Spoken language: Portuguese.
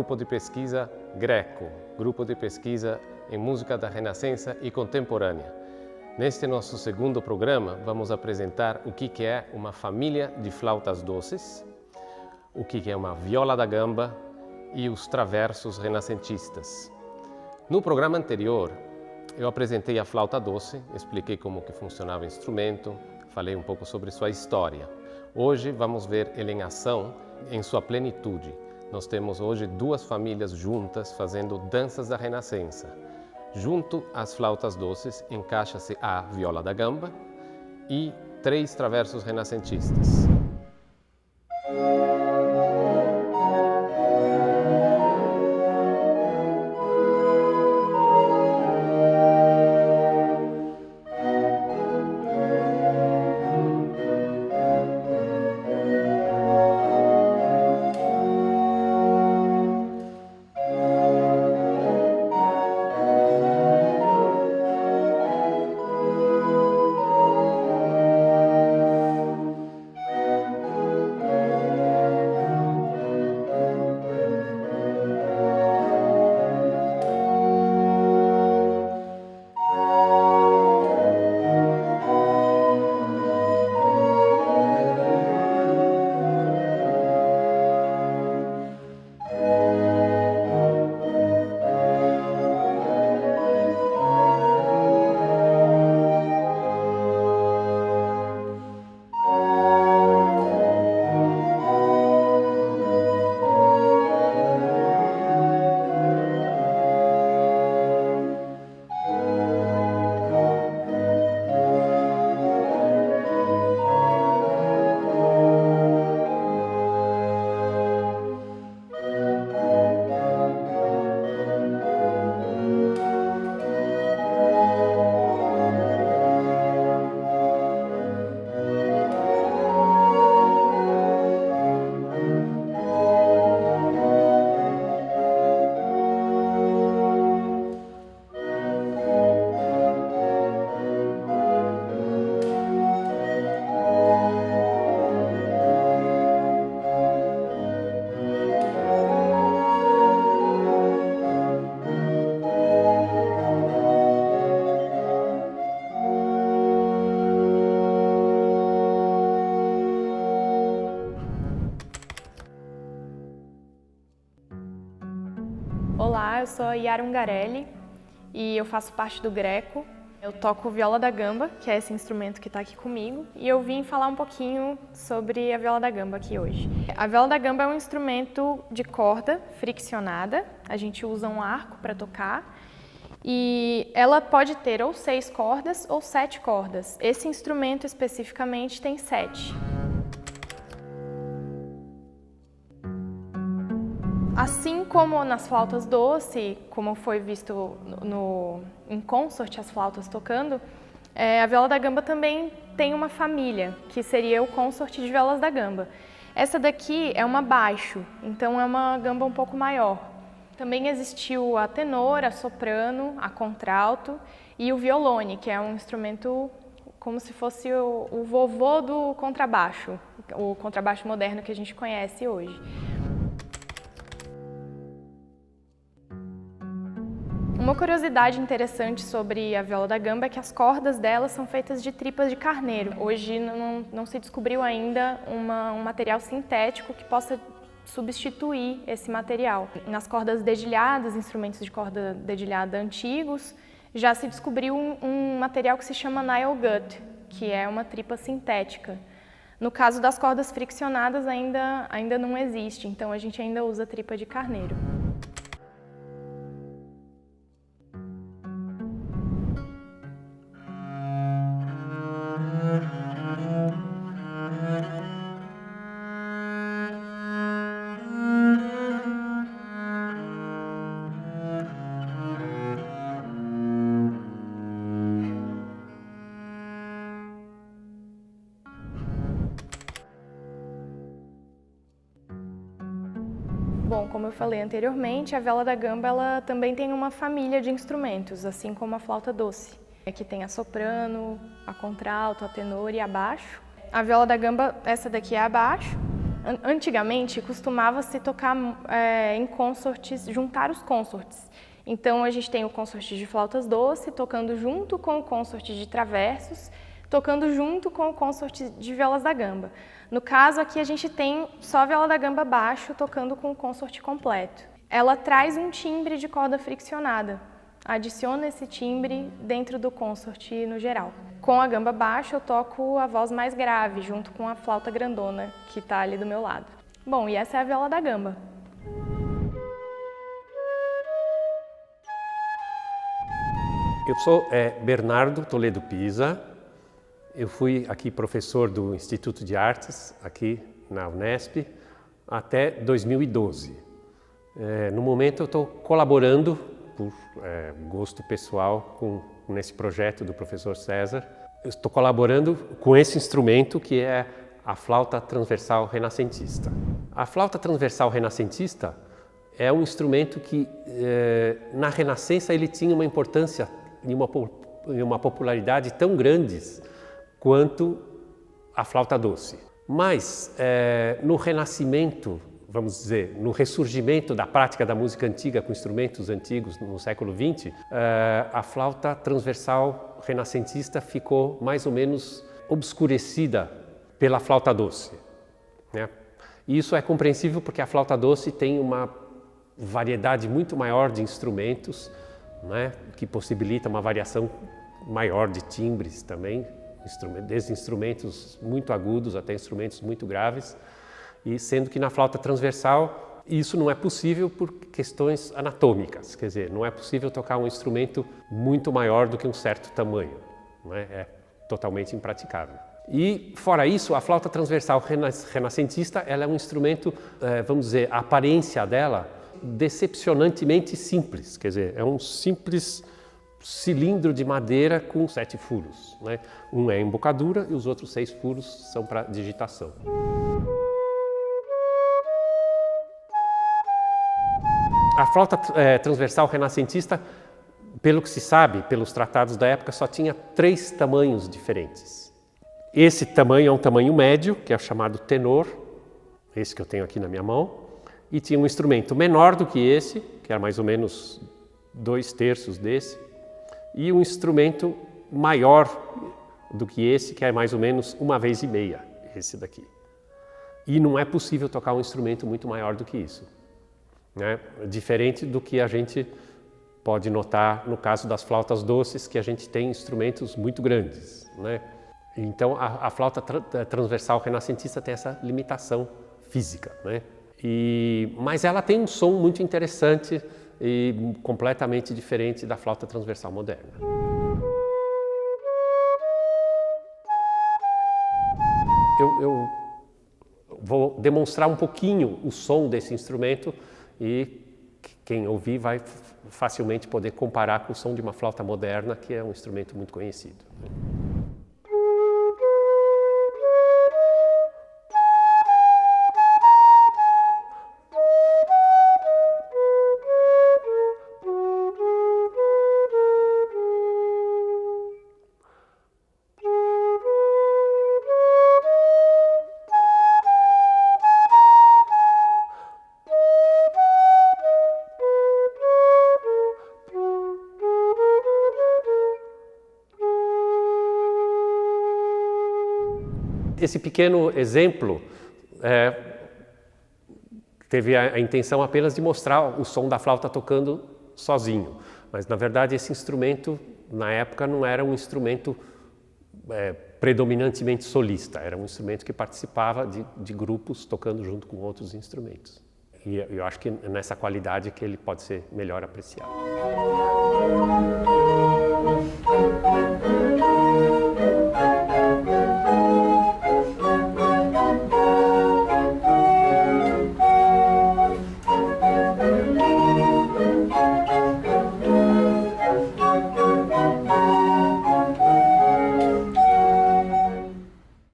grupo de pesquisa Greco, grupo de pesquisa em música da Renascença e contemporânea. Neste nosso segundo programa, vamos apresentar o que é uma família de flautas doces, o que é uma viola da gamba e os traversos renascentistas. No programa anterior, eu apresentei a flauta doce, expliquei como que funcionava o instrumento, falei um pouco sobre sua história. Hoje vamos ver ele em ação, em sua plenitude. Nós temos hoje duas famílias juntas fazendo danças da Renascença. Junto às flautas doces encaixa-se a viola da gamba e 3 traversos renascentistas. Olá, eu sou a Yara Ungarelli e eu faço parte do Greco. Eu toco viola da gamba, que é esse instrumento que está aqui comigo, e eu vim falar um pouquinho sobre a viola da gamba aqui hoje. A viola da gamba é um instrumento de corda friccionada, a gente usa um arco para tocar, e ela pode ter ou 6 cordas ou 7 cordas. Esse instrumento especificamente tem 7. Assim como nas flautas doce, como foi visto em consort, as flautas tocando, a viola da gamba também tem uma família, que seria o consort de violas da gamba. Essa daqui é uma baixo, então é uma gamba um pouco maior. Também existiu a tenor, a soprano, a contralto e o violone, que é um instrumento como se fosse o vovô do contrabaixo, o contrabaixo moderno que a gente conhece hoje. Uma curiosidade interessante sobre a viola da gamba é que as cordas dela são feitas de tripas de carneiro. Hoje não se descobriu ainda um material sintético que possa substituir esse material. Nas cordas dedilhadas, instrumentos de corda dedilhada antigos, já se descobriu um material que se chama nile gut, que é uma tripa sintética. No caso das cordas friccionadas ainda não existe, então a gente ainda usa tripa de carneiro. Bom, como eu falei anteriormente, a viola da gamba ela também tem uma família de instrumentos, assim como a flauta doce, que tem a soprano, a contralto, a tenor e a baixo. A viola da gamba, essa daqui é a baixo, Antigamente, costumava-se tocar em consortes, juntar os consortes. Então, a gente tem o consorte de flautas doce tocando junto com o consorte de traversos, tocando junto com o consorte de violas da gamba. No caso, aqui a gente tem só a viola da gamba baixo tocando com o consorte completo. Ela traz um timbre de corda friccionada, adiciona esse timbre dentro do consorte no geral. Com a gamba baixa eu toco a voz mais grave, junto com a flauta grandona, que está ali do meu lado. Bom, e essa é a viola da gamba. Eu sou Bernardo Toledo Pisa, eu fui aqui professor do Instituto de Artes, aqui na Unesp, até 2012. No momento eu estou colaborando, por gosto pessoal, nesse projeto do professor César. Eu estou colaborando com esse instrumento que é a flauta transversal renascentista. A flauta transversal renascentista é um instrumento que, na Renascença, ele tinha uma importância e uma popularidade tão grandes quanto a flauta doce. Mas, no Renascimento, vamos dizer, no ressurgimento da prática da música antiga com instrumentos antigos no século XX, a flauta transversal renascentista ficou mais ou menos obscurecida pela flauta doce, né? E isso é compreensível porque a flauta doce tem uma variedade muito maior de instrumentos, né, que possibilita uma variação maior de timbres também, desde instrumentos muito agudos até instrumentos muito graves, e sendo que na flauta transversal isso não é possível por questões anatômicas, quer dizer, não é possível tocar um instrumento muito maior do que um certo tamanho, né? É totalmente impraticável. E, fora isso, a flauta transversal renascentista ela é um instrumento, vamos dizer, a aparência dela decepcionantemente simples, quer dizer, é um simples cilindro de madeira com 7 furos, né? Um é embocadura e os outros 6 furos são para digitação. A flauta transversal renascentista, pelo que se sabe, pelos tratados da época, só tinha 3 tamanhos diferentes. Esse tamanho é um tamanho médio, que é o chamado tenor, esse que eu tenho aqui na minha mão, e tinha um instrumento menor do que esse, que era mais ou menos 2/3 desse, e um instrumento maior do que esse, que é mais ou menos 1,5 vezes esse daqui. E não é possível tocar um instrumento muito maior do que isso, né? Diferente do que a gente pode notar no caso das flautas doces, que a gente tem instrumentos muito grandes, né? Então a flauta transversal renascentista tem essa limitação física, né? Mas ela tem um som muito interessante e completamente diferente da flauta transversal moderna. Eu vou demonstrar um pouquinho o som desse instrumento e quem ouvir vai facilmente poder comparar com o som de uma flauta moderna, que é um instrumento muito conhecido. Esse pequeno exemplo teve a intenção apenas de mostrar o som da flauta tocando sozinho, mas na verdade esse instrumento na época não era um instrumento predominantemente solista, era um instrumento que participava de grupos tocando junto com outros instrumentos. E eu acho que nessa qualidade que ele pode ser melhor apreciado.